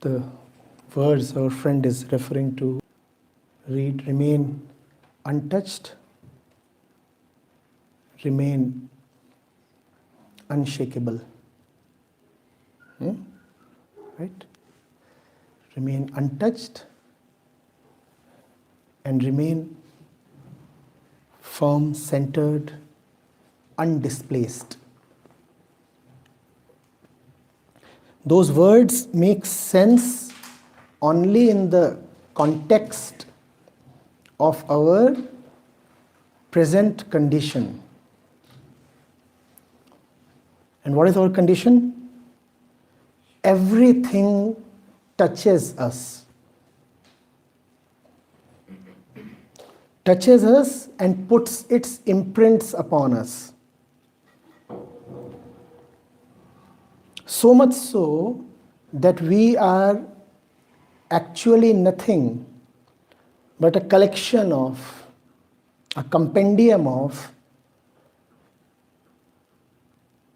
the words our friend is referring to. Read, remain untouched, remain unshakable. Right? Remain untouched and remain firm, centered, undisplaced. Those words make sense only in the context of our present condition. And what is our condition? Everything touches us. Touches us and puts its imprints upon us. So much so that we are actually nothing but a collection of, a compendium of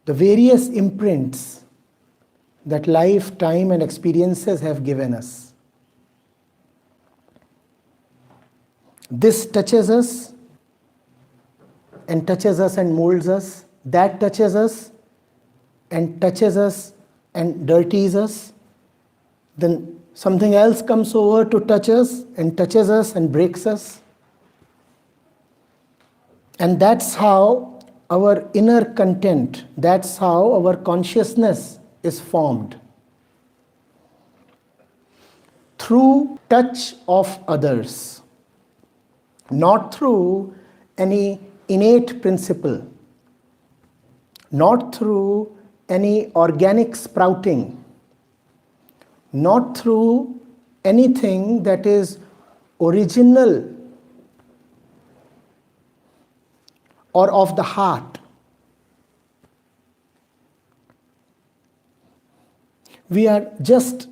the various imprints that life, time, and experiences have given us. This touches us and molds us. That touches us and dirties us. Then something else comes over to touch us and breaks us. And that's how our inner content, that's how our consciousness is formed. Through touch of others, not through any innate principle, not through any organic sprouting, not through anything that is original or of the heart. We are just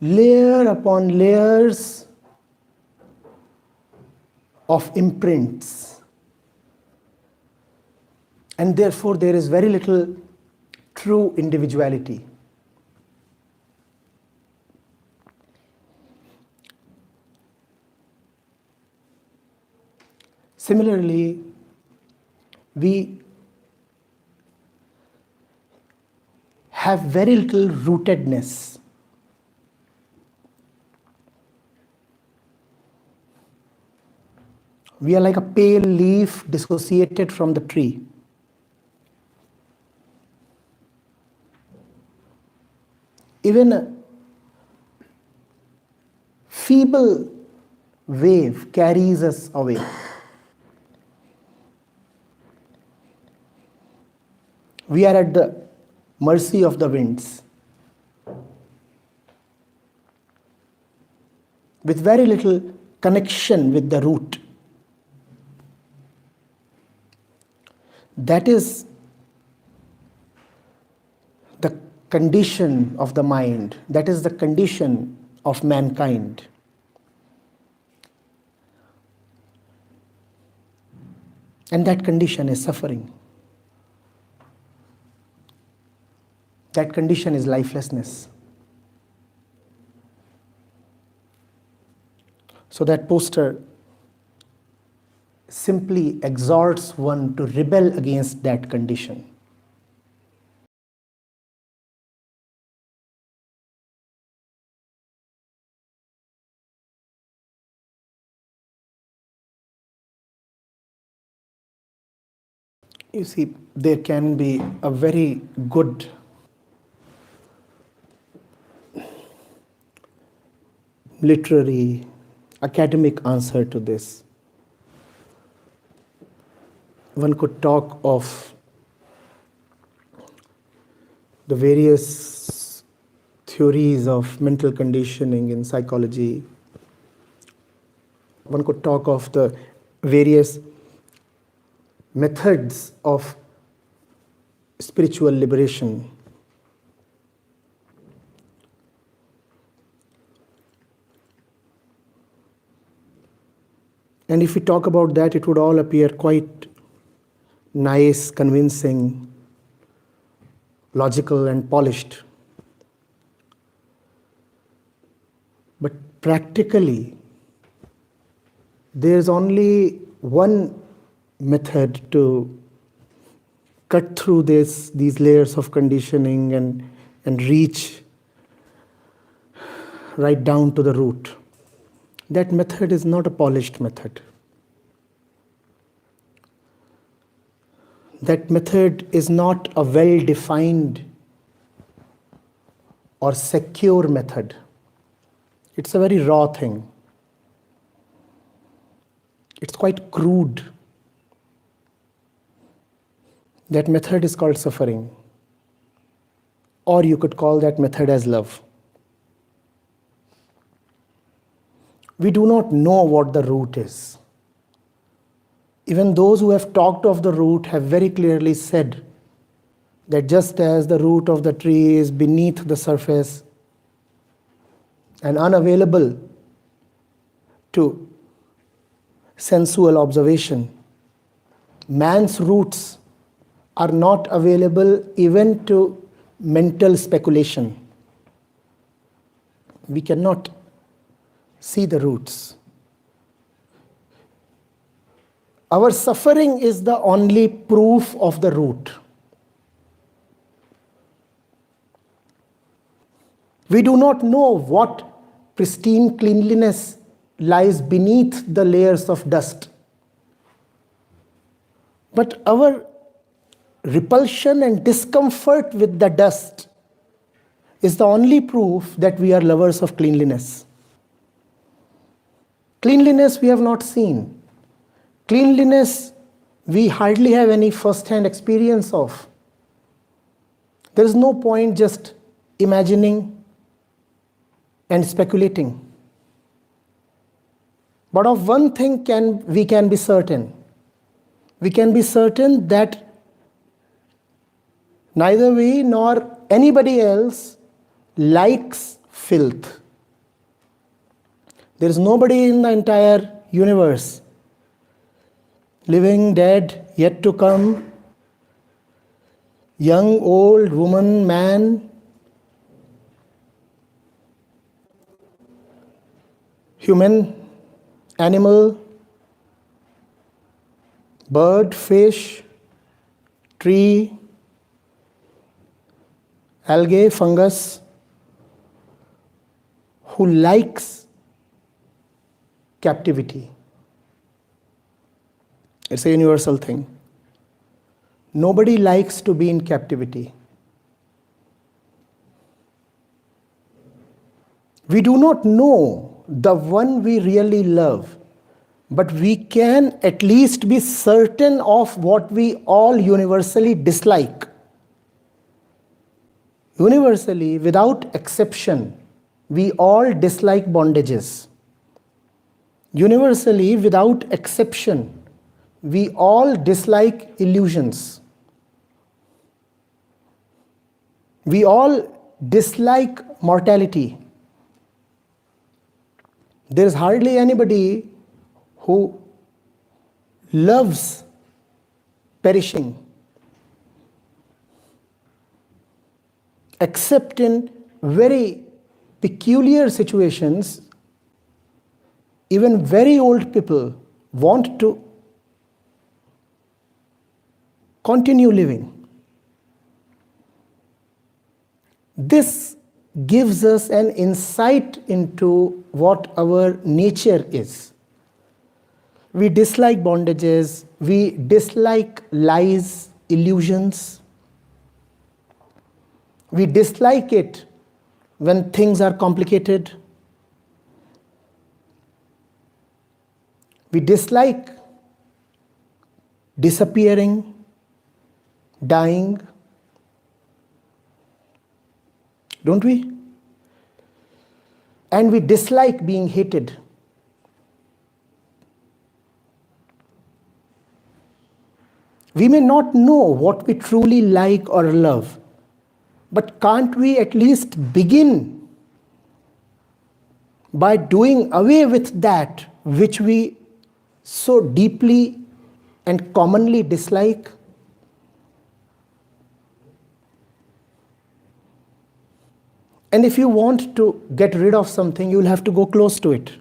layer upon layers of imprints, and therefore there is very little true individuality. Similarly, we have very little rootedness. We are like a pale leaf dissociated from the tree. Even a feeble wave carries us away. We are at the mercy of the winds, with very little connection with the root. That is the condition of the mind. That is the condition of mankind. And that condition is suffering. That condition is lifelessness. So that poster simply exhorts one to rebel against that condition. You see, there can be a very good literary, academic answer to this. One could talk of the various theories of mental conditioning in psychology. One could talk of the various methods of spiritual liberation. And if we talk about that, it would all appear quite nice, convincing, logical and polished. But practically, there's only one method to cut through these layers of conditioning and reach right down to the root. That method is not a polished method. That method is not a well-defined or secure method. It's a very raw thing. It's quite crude. That method is called suffering. Or you could call that method as love. We do not know what the root is. Even those who have talked of the root have very clearly said that just as the root of the tree is beneath the surface and unavailable to sensual observation, man's roots are not available even to mental speculation. We cannot see the roots. Our suffering is the only proof of the root. We do not know what pristine cleanliness lies beneath the layers of dust. But our repulsion and discomfort with the dust is the only proof that we are lovers of cleanliness. Cleanliness we have not seen. Cleanliness we hardly have any first-hand experience of. There is no point just imagining and speculating. But of one thing we can be certain. We can be certain that neither we nor anybody else likes filth. There is nobody in the entire universe, living, dead, yet to come, young, old, woman, man, human, animal, bird, fish, tree, algae, fungus, who likes captivity. It's a universal thing. Nobody likes to be in captivity. We do not know the one we really love, but we can at least be certain of what we all universally dislike. Universally, without exception, we all dislike bondages. Universally, without exception, we all dislike illusions. We all dislike mortality. There is hardly anybody who loves perishing, except in very peculiar situations. Even very old people want to continue living. This gives us an insight into what our nature is. We dislike bondages, we dislike lies, illusions. We dislike it when things are complicated. We dislike disappearing, dying. Don't we? And we dislike being hated. We may not know what we truly like or love, but can't we at least begin by doing away with that which we so deeply and commonly dislike? And if you want to get rid of something, you'll have to go close to it.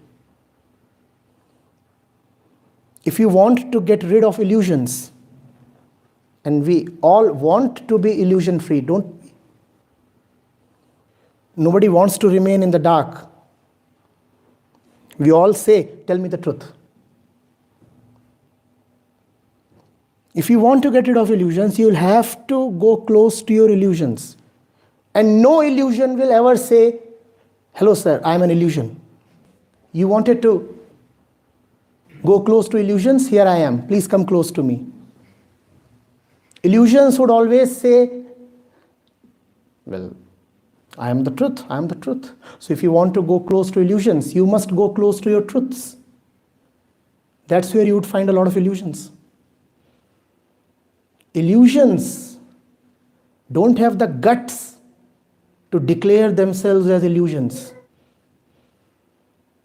If you want to get rid of illusions, and we all want to be illusion free, don't we? Nobody wants to remain in the dark. We all say, tell me the truth. If you want to get rid of illusions, you'll have to go close to your illusions. And no illusion will ever say, hello sir, I am an illusion. You wanted to go close to illusions? Here I am. Please come close to me. Illusions would always say, well, I am the truth, I am the truth. So if you want to go close to illusions, you must go close to your truths. That's where you would find a lot of illusions. Illusions don't have the guts to declare themselves as illusions.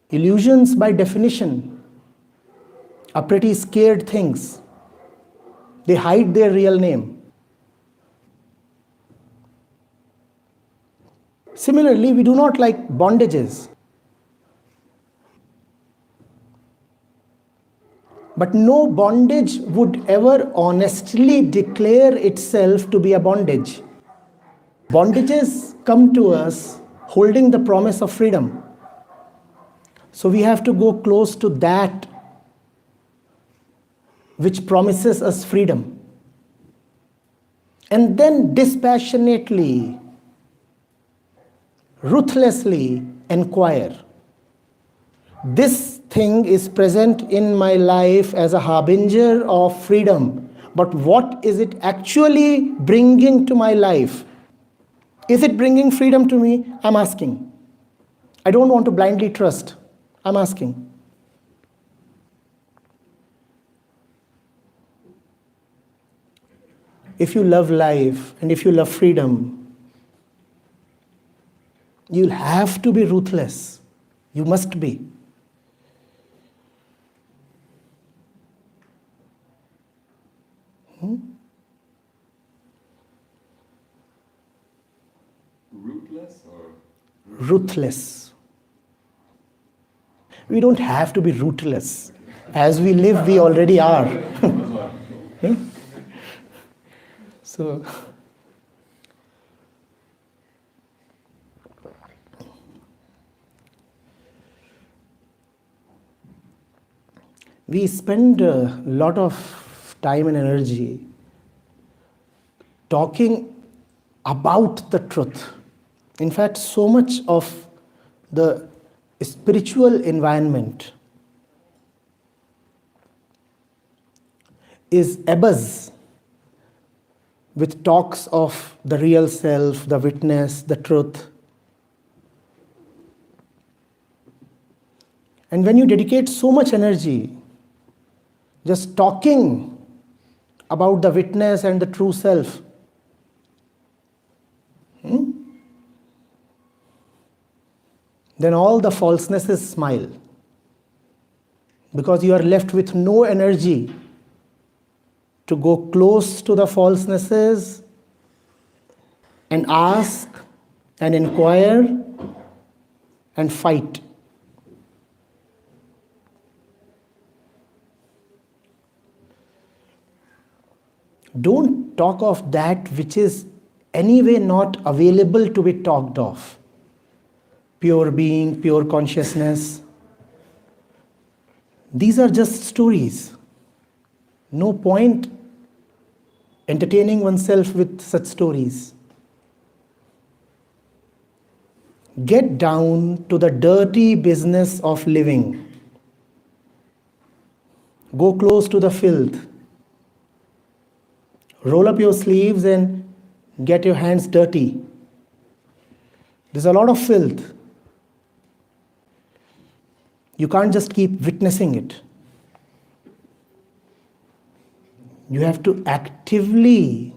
Illusions, by definition, are pretty scared things. They hide their real name. Similarly, we do not like bondages. But no bondage would ever honestly declare itself to be a bondage. Bondages come to us holding the promise of freedom. So we have to go close to that which promises us freedom. And then dispassionately, ruthlessly inquire. This thing is present in my life as a harbinger of freedom. But what is it actually bringing to my life? Is it bringing freedom to me? I'm asking. I don't want to blindly trust. I'm asking. If you love life and if you love freedom, you'll have to be ruthless. You must be. Rootless or? Ruthless. We don't have to be rootless. As we live, we already are. So, we spend a lot of time and energy talking about the truth. In fact, so much of the spiritual environment is abuzz with talks of the real self, the witness, the truth. And when you dedicate so much energy just talking about the witness and the true self, then all the falsenesses smile, because you are left with no energy to go close to the falsenesses and ask and inquire and fight. Don't talk of that which is anyway not available to be talked of. Pure being, pure consciousness. These are just stories. No point entertaining oneself with such stories. Get down to the dirty business of living. Go close to the filth. Roll up your sleeves and get your hands dirty. There's a lot of filth. You can't just keep witnessing it. You have to actively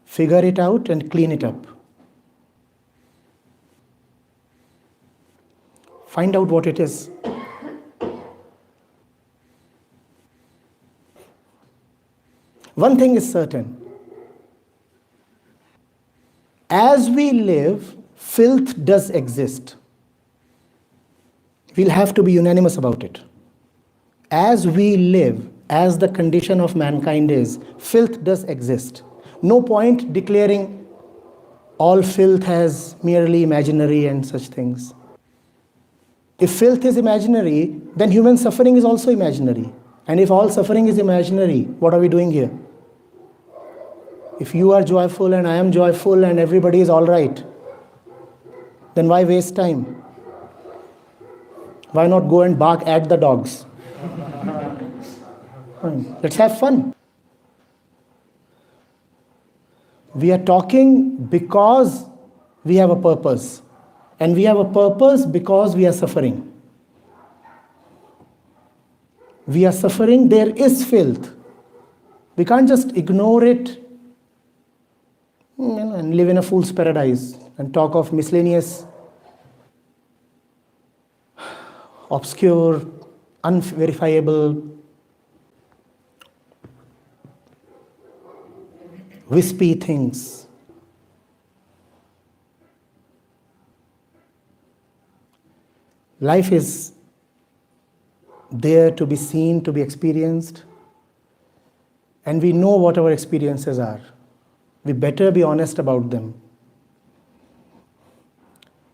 figure it out and clean it up. Find out what it is. One thing is certain. As we live filth does exist. We'll have to be unanimous about it. As we live, as the condition of mankind is, filth does exist. No point declaring all filth as merely imaginary and such things. If filth is imaginary, then human suffering is also imaginary. And if all suffering is imaginary, what are we doing here? If you are joyful and I am joyful and everybody is all right, then why waste time? Why not go and bark at the dogs? Let's have fun. We are talking because we have a purpose. And we have a purpose because we are suffering. We are suffering, there is filth. We can't just ignore it and live in a fool's paradise and talk of miscellaneous, obscure, unverifiable, wispy things. Life is there to be seen, to be experienced, and we know what our experiences are. We better be honest about them.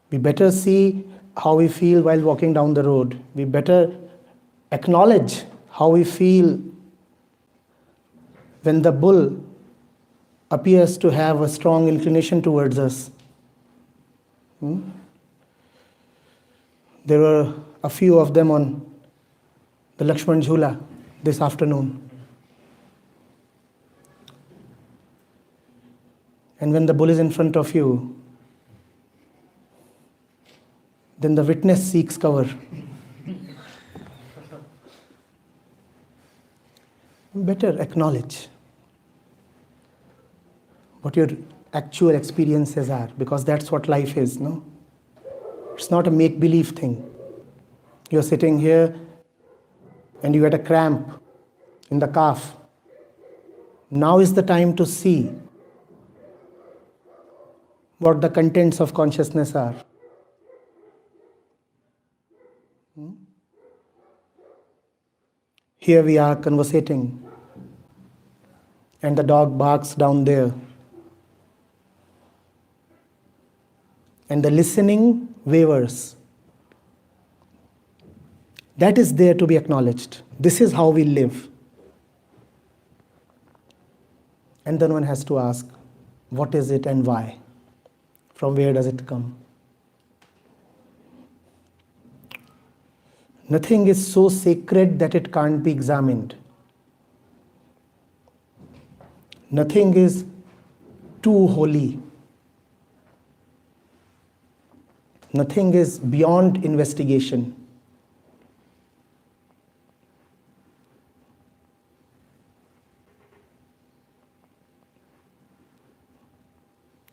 We better see how we feel while walking down the road. We better acknowledge how we feel when the bull appears to have a strong inclination towards us. There were a few of them on the Lakshman Jhula this afternoon. And when the bull is in front of you, then the witness seeks cover. Better acknowledge what your actual experiences are, because that's what life is, no? It's not a make-believe thing. You're sitting here and you get a cramp in the calf. Now is the time to see what the contents of consciousness are. Here we are conversating, and the dog barks down there. And the listening wavers. That is there to be acknowledged. This is how we live. And then one has to ask, what is it and why? From where does it come? Nothing is so sacred that it can't be examined. Nothing is too holy. Nothing is beyond investigation.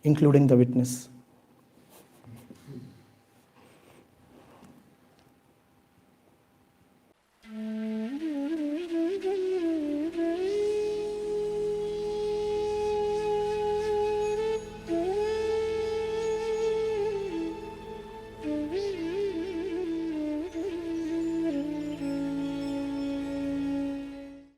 Including the witness.